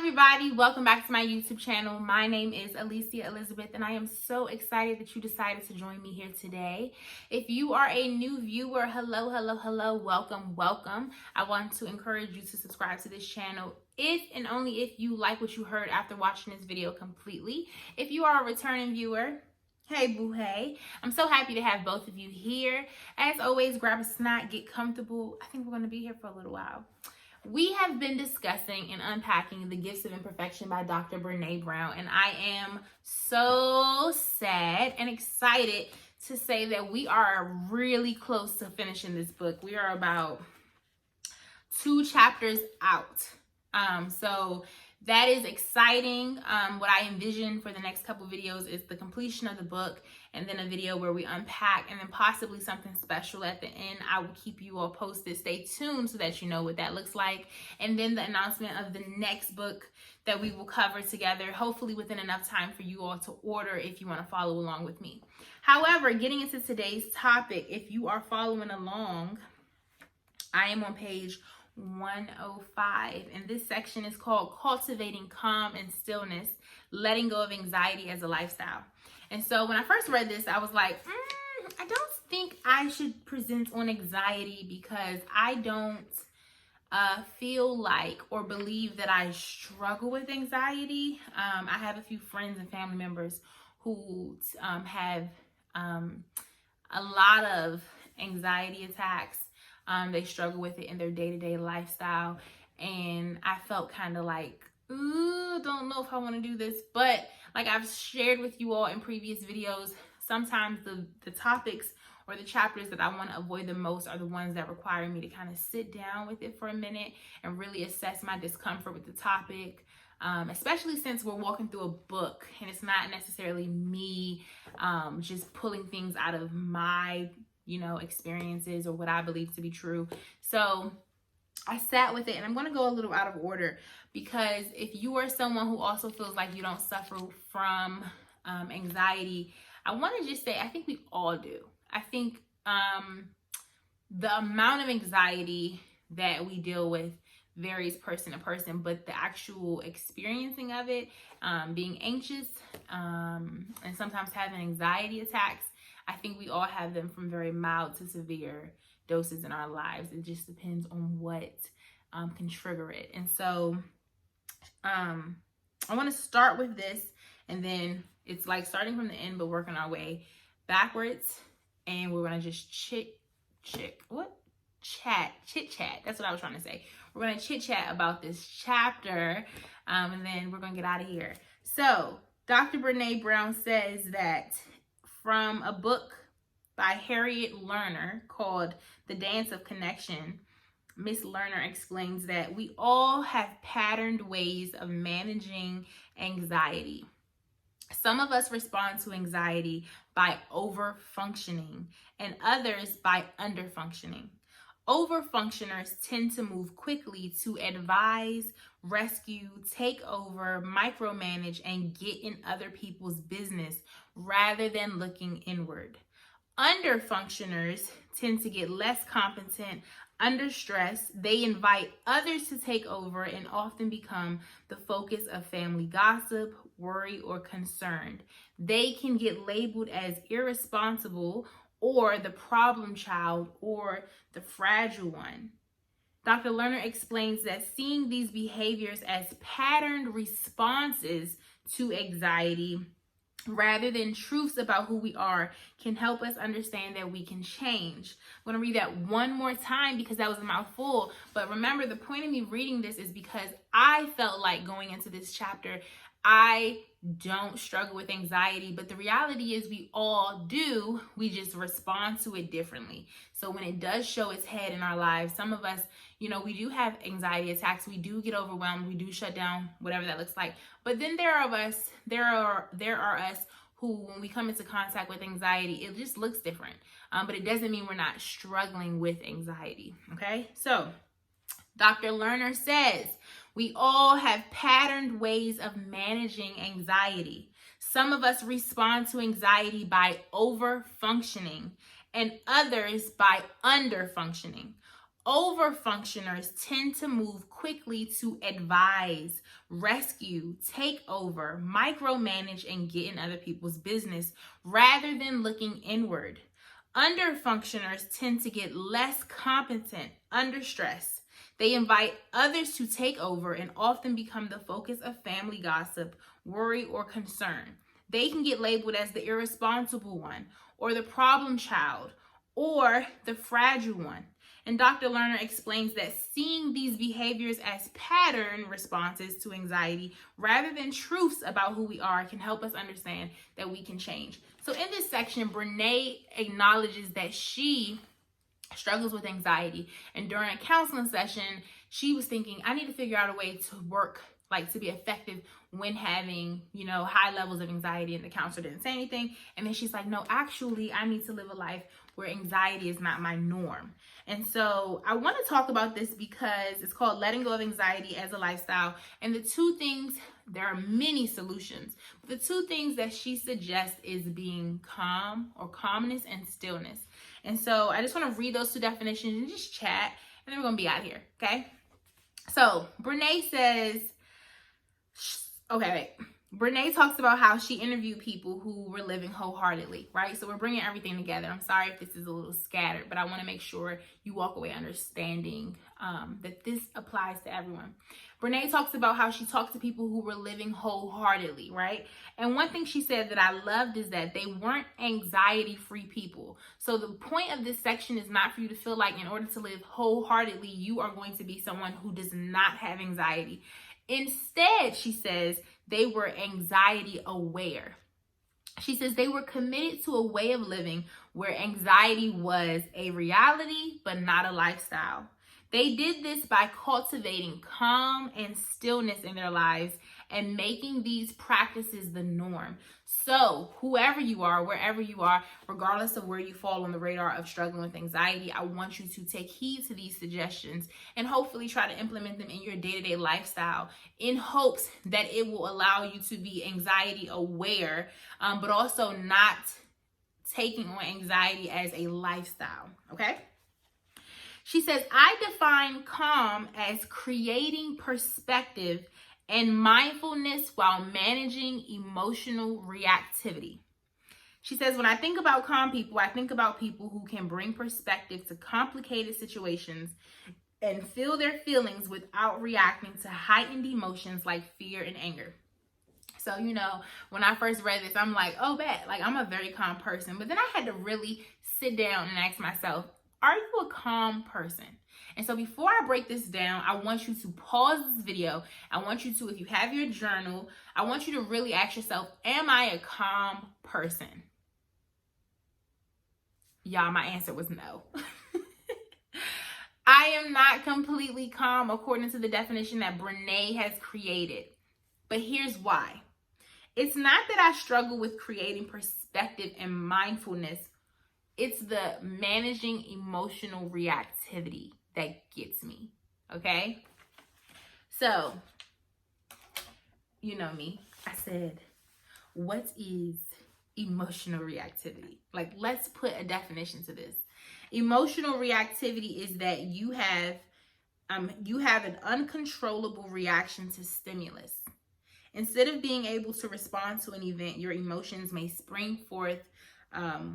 everybody, welcome back to my YouTube channel. My name is Alicia Elizabeth and I am so excited that you decided to join me here today. If you are a new viewer, hello, welcome. I want to encourage you to subscribe to this channel if and only if you like what you heard after watching this video completely. If you are a returning viewer, hey boo hey, I'm so happy to have both of you here. As always, grab a snack, get comfortable. I think we're going to be here for a little while. We have been discussing and unpacking The Gifts of Imperfection by Dr. Brené Brown, and I am so sad and excited to say that we are really close to finishing this book. We are about 2 chapters out. So that is exciting. What I envision for the next couple videos is the completion of the book, and then a video where we unpack, and then possibly something special at the end. I will keep you all posted. Stay tuned so that you know what that looks like. And then the announcement of the next book that we will cover together, hopefully within enough time for you all to order if you want to follow along with me. However, getting into today's topic, if you are following along, I am on page 105, and this section is called Cultivating Calm and Stillness, Letting Go of Anxiety as a Lifestyle. And so when I first read this, I was like, I don't think I should present on anxiety because I don't feel like or believe that I struggle with anxiety. I have a few friends and family members who have a lot of anxiety attacks. They struggle with it in their day-to-day lifestyle, and I felt kind of like, don't know if I want to do this. But like I've shared with you all in previous videos, sometimes the topics or the chapters that I want to avoid the most are the ones that require me to kind of sit down with it for a minute and really assess my discomfort with the topic, especially since we're walking through a book and it's not necessarily me just pulling things out of my experiences or what I believe to be true. So I sat with it, and I'm going to go a little out of order because if you are someone who also feels like you don't suffer from anxiety, I want to just say I think we all do. I think the amount of anxiety that we deal with varies person to person, but the actual experiencing of it, being anxious and sometimes having anxiety attacks, I think we all have them from very mild to severe doses in our lives. It just depends on what can trigger it. And so I want to start with this, and then it's like starting from the end but working our way backwards, and we're going to just chit chat. That's what I was trying to say. We're going to chit chat about this chapter, and then we're going to get out of here. So Dr. Brené Brown says that from a book by Harriet Lerner called The Dance of Connection, Miss Lerner explains that we all have patterned ways of managing anxiety. Some of us respond to anxiety by over-functioning and others by under-functioning. Overfunctioners tend to move quickly to advise, rescue, take over, micromanage, and get in other people's business rather than looking inward. Underfunctioners tend to get less competent. Under stress, they invite others to take over and often become the focus of family gossip, worry, or concern. They can get labeled as irresponsible or the problem child or the fragile one. Dr. Lerner explains that seeing these behaviors as patterned responses to anxiety rather than truths about who we are can help us understand that we can change. I'm going to read that one more time because that was a mouthful. But remember, the point of me reading this is because I felt like going into this chapter, I don't struggle with anxiety, but the reality is we all do. We just respond to it differently. So when it does show its head in our lives, some of us, we do have anxiety attacks. We do get overwhelmed. We do shut down, whatever that looks like. But then there are us who, when we come into contact with anxiety, it just looks different. But it doesn't mean we're not struggling with anxiety. Okay. So Dr. Lerner says, we all have patterned ways of managing anxiety. Some of us respond to anxiety by over-functioning and others by under-functioning. Overfunctioners tend to move quickly to advise, rescue, take over, micromanage, and get in other people's business rather than looking inward. Underfunctioners tend to get less competent under stress. They invite others to take over and often become the focus of family gossip, worry, or concern. They can get labeled as the irresponsible one, or the problem child, or the fragile one. And Dr. Lerner explains that seeing these behaviors as pattern responses to anxiety rather than truths about who we are can help us understand that we can change. So in this section, Brene acknowledges that she struggles with anxiety. And during a counseling session, she was thinking, I need to figure out a way to work, like to be effective when having, high levels of anxiety. And the counselor didn't say anything. And then she's like, no, actually, I need to live a life where anxiety is not my norm. And so I want to talk about this because it's called Letting Go of Anxiety as a Lifestyle. And the two things, there are many solutions, but the two things that she suggests is being calm, or calmness, and stillness. And so I just want to read those two definitions and just chat, and then we're going to be out of here, okay? So Brene says, Brene talks about how she interviewed people who were living wholeheartedly, right? So we're bringing everything together. I'm sorry if this is a little scattered, but I want to make sure you walk away understanding that this applies to everyone. Brene talks about how she talked to people who were living wholeheartedly, right? And one thing she said that I loved is that they weren't anxiety-free people. So the point of this section is not for you to feel like in order to live wholeheartedly, you are going to be someone who does not have anxiety. Instead, she says, they were anxiety aware. She says they were committed to a way of living where anxiety was a reality, but not a lifestyle. They did this by cultivating calm and stillness in their lives and making these practices the norm. So whoever you are, wherever you are, regardless of where you fall on the radar of struggling with anxiety, I want you to take heed to these suggestions and hopefully try to implement them in your day-to-day lifestyle in hopes that it will allow you to be anxiety aware, but also not taking on anxiety as a lifestyle, okay? She says, I define calm as creating perspective and mindfulness while managing emotional reactivity. She says, when I think about calm people, I think about people who can bring perspective to complicated situations and feel their feelings without reacting to heightened emotions like fear and anger. So, when I first read this, I'm like, oh, bet, like I'm a very calm person. But then I had to really sit down and ask myself, are you a calm person? And so before I break this down, I want you to pause this video. I want you to, if you have your journal, I want you to really ask yourself, am I a calm person? Y'all, my answer was no. I am not completely calm according to the definition that Brene has created. But here's why. It's not that I struggle with creating perspective and mindfulness. It's the managing emotional reactivity that gets me, okay? So, you know me. I said, what is emotional reactivity? Like, let's put a definition to this. Emotional reactivity is that you have an uncontrollable reaction to stimulus. Instead of being able to respond to an event, your emotions may spring forth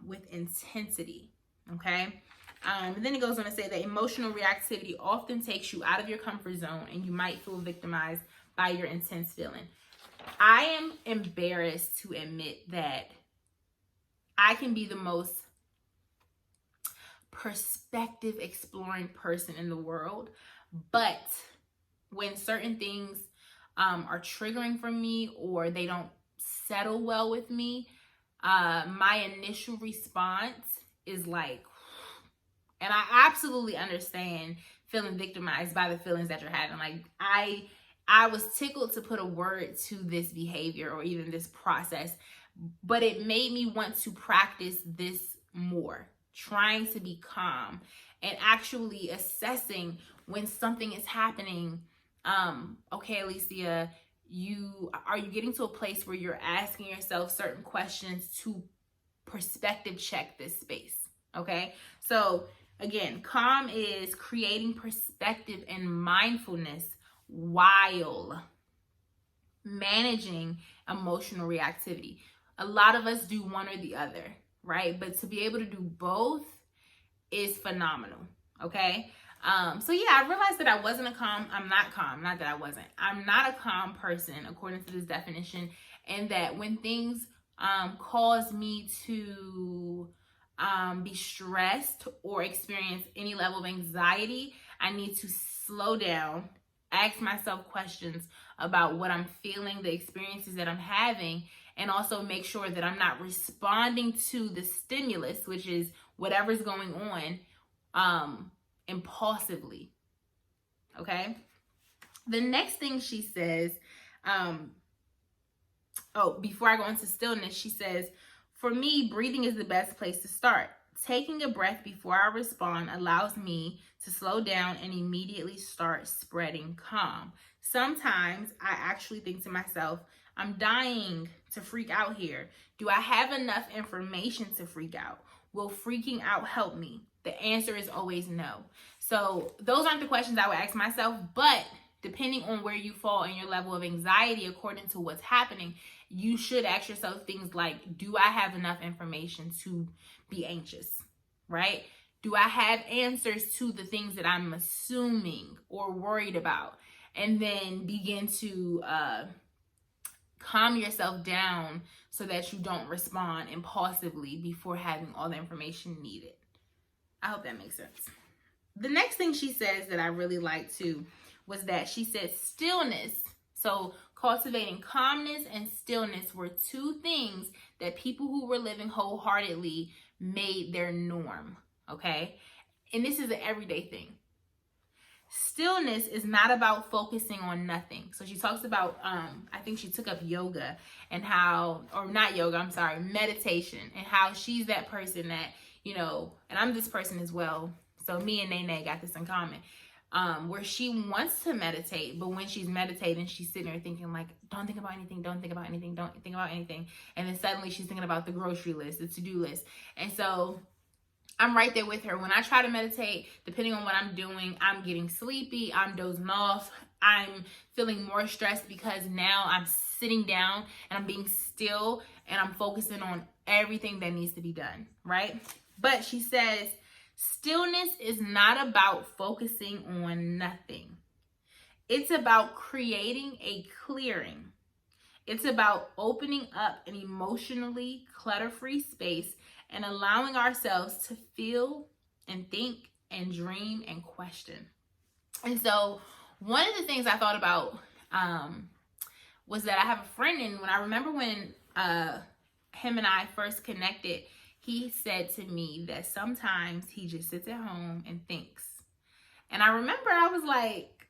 with intensity, okay? And then it goes on to say that emotional reactivity often takes you out of your comfort zone and you might feel victimized by your intense feeling. I am embarrassed to admit that I can be the most perspective exploring person in the world, but when certain things are triggering for me or they don't settle well with me, my initial response is like, and I absolutely understand feeling victimized by the feelings that you're having. Like I was tickled to put a word to this behavior or even this process, but it made me want to practice this more, trying to be calm and actually assessing when something is happening. Okay, Alicia, are you getting to a place where you're asking yourself certain questions to perspective check this space? Okay, so Again, calm is creating perspective and mindfulness while managing emotional reactivity. A lot of us do one or the other, right? But to be able to do both is phenomenal, okay? So yeah, I realized that I'm not a calm person according to this definition, and that when things cause me to be stressed or experience any level of anxiety, I need to slow down, ask myself questions about what I'm feeling, the experiences that I'm having, and also make sure that I'm not responding to the stimulus, which is whatever's going on, impulsively. Okay? The next thing she says, before I go into stillness, she says, for me, breathing is the best place to start. Taking a breath before I respond allows me to slow down and immediately start spreading calm. Sometimes I actually think to myself, I'm dying to freak out here. Do I have enough information to freak out? Will freaking out help me? The answer is always no. So those aren't the questions I would ask myself, but depending on where you fall in your level of anxiety, according to what's happening, you should ask yourself things like, do I have enough information to be anxious, right? Do I have answers to the things that I'm assuming or worried about? And then begin to calm yourself down so that you don't respond impulsively before having all the information needed. I hope that makes sense. The next thing she says that I really liked too was that she said stillness. So cultivating calmness and stillness were two things that people who were living wholeheartedly made their norm, okay? And this is an everyday thing. Stillness is not about focusing on nothing. So she talks about, I think she took up yoga and how, or not yoga, I'm sorry, meditation, and how she's that person that, you know, and I'm this person as well. So me and Nene got this in common, where she wants to meditate, but when she's meditating, she's sitting there thinking like, don't think about anything, don't think about anything, don't think about anything. And then suddenly she's thinking about the grocery list, the to-do list. And so I'm right there with her. When I try to meditate, depending on what I'm doing, I'm getting sleepy, I'm dozing off, I'm feeling more stressed because now I'm sitting down and I'm being still and I'm focusing on everything that needs to be done, right? But she says, stillness is not about focusing on nothing. It's about creating a clearing. It's about opening up an emotionally clutter-free space and allowing ourselves to feel and think and dream and question. And so one of the things I thought about was that I have a friend, and when I remember when him and I first connected, he said to me that sometimes he just sits at home and thinks. And I remember I was like,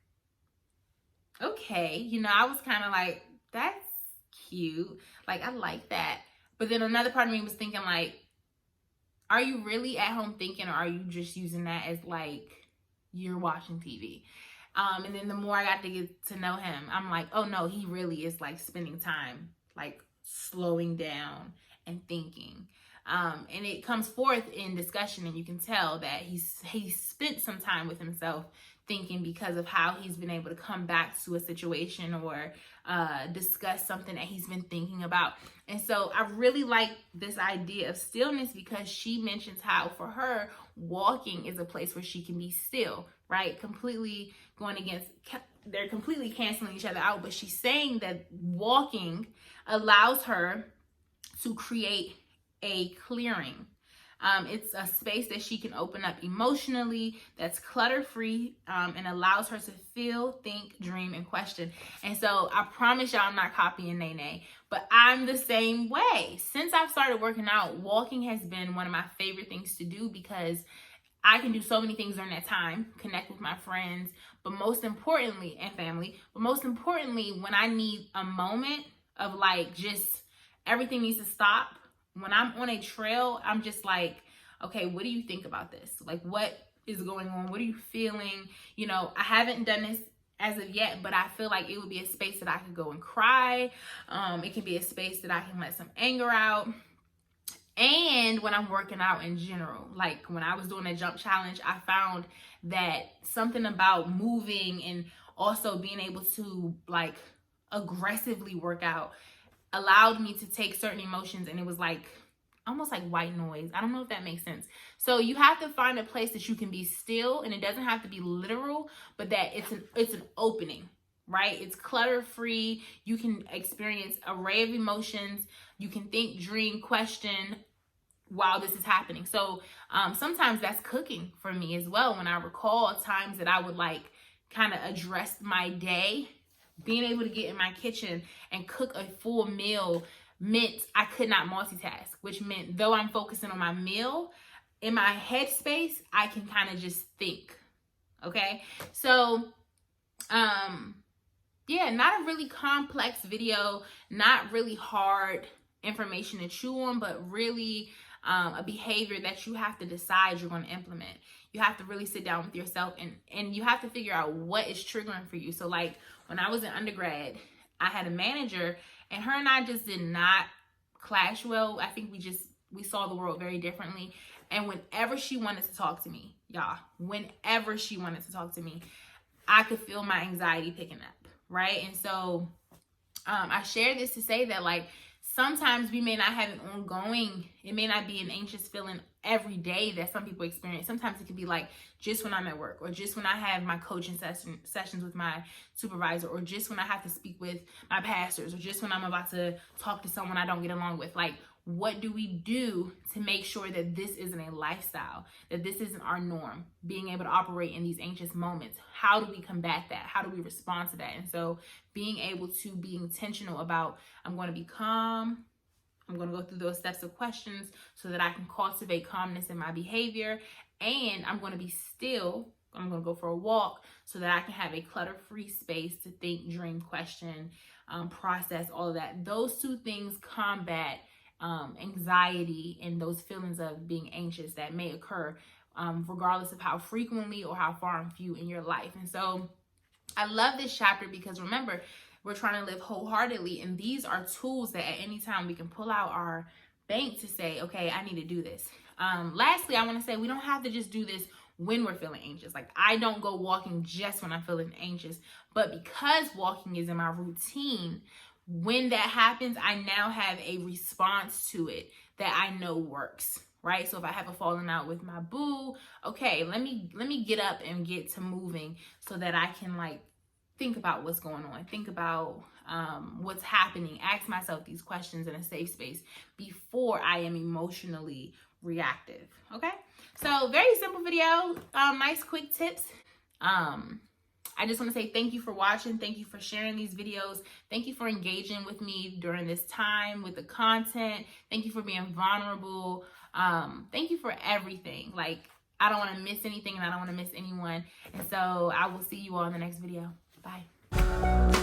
okay, you know, I was kind of like, that's cute. Like, I like that. But then another part of me was thinking like, are you really at home thinking, or are you just using that as like you're watching TV? And then the more I got to get to know him, I'm like, oh no, he really is like spending time, like slowing down and thinking. And it comes forth in discussion, and you can tell that he's spent some time with himself thinking because of how he's been able to come back to a situation or discuss something that he's been thinking about. And so I really like this idea of stillness because she mentions how for her, walking is a place where she can be still, right? Completely going against, they're completely canceling each other out, but she's saying that walking allows her to create a clearing. It's a space that she can open up emotionally, that's clutter-free, and allows her to feel, think, dream, and question. And so I promise y'all I'm not copying Nene, but I'm the same way. Since I've started working out, walking has been one of my favorite things to do because I can do so many things during that time, connect with my friends, but most importantly, and family, but most importantly, when I need a moment of like just everything needs to stop. When I'm on a trail, I'm just like, okay, what do you think about this? Like, what is going on? What are you feeling? You know, I haven't done this as of yet, but I feel like it would be a space that I could go and cry. It can be a space that I can let some anger out. and when I'm working out in general. Like when I was doing a jump challenge, I found that something about moving and also being able to like aggressively work out allowed me to take certain emotions, and it was like almost like white noise. I don't know if that makes sense. So you have to find a place that you can be still, and it doesn't have to be literal, but that it's an opening, right? It's clutter free. You can experience an array of emotions. You can think, dream, question while this is happening. So sometimes that's cooking for me as well. When I recall times that I would like kind of address my day, being able to get in my kitchen and cook a full meal meant I could not multitask, which meant though I'm focusing on my meal, in my headspace, I can kind of just think. Okay. So, yeah, not a really complex video, not really hard information to chew on, but really a behavior that you have to decide you're going to implement. You have to really sit down with yourself and you have to figure out what is triggering for you. So like when I was in undergrad, I had a manager and her and I just did not clash well. I think we saw the world very differently. And whenever she wanted to talk to me, whenever she wanted to talk to me, I could feel my anxiety picking up, right? And so I share this to say that like sometimes we may not have an ongoing, it may not be an anxious feeling every day that some people experience. Sometimes it could be like just when I'm at work, or just when I have my coaching sessions with my supervisor, or just when I have to speak with my pastors, or just when I'm about to talk to someone I don't get along with. Like, what do we do to make sure that this isn't a lifestyle, that this isn't our norm, being able to operate in these anxious moments? How do we combat that? How do we respond to that? And so being able to be intentional about, I'm going to be calm. I'm going to go through those steps of questions so that I can cultivate calmness in my behavior. And I'm going to be still. I'm going to go for a walk so that I can have a clutter-free space to think, dream, question, process, all of that. Those two things combat anxiety and those feelings of being anxious that may occur regardless of how frequently or how far and few in your life. And so I love this chapter because remember, we're trying to live wholeheartedly, and these are tools that at any time we can pull out our bank to say, okay, I need to do this. Lastly, I want to say we don't have to just do this when we're feeling anxious. Like I don't go walking just when I'm feeling anxious, but because walking is in my routine, when that happens, I now have a response to it that I know works, right? So if I have a falling out with my boo, okay, let me get up and get to moving so that I can like think about what's going on, think about what's happening, ask myself these questions in a safe space before I am emotionally reactive, okay? So very simple video, nice quick tips. I just want to say thank you for watching. Thank you for sharing these videos. Thank you for engaging with me during this time with the content. Thank you for being vulnerable. Thank you for everything. Like, I don't want to miss anything and I don't want to miss anyone. And so I will see you all in the next video. Bye.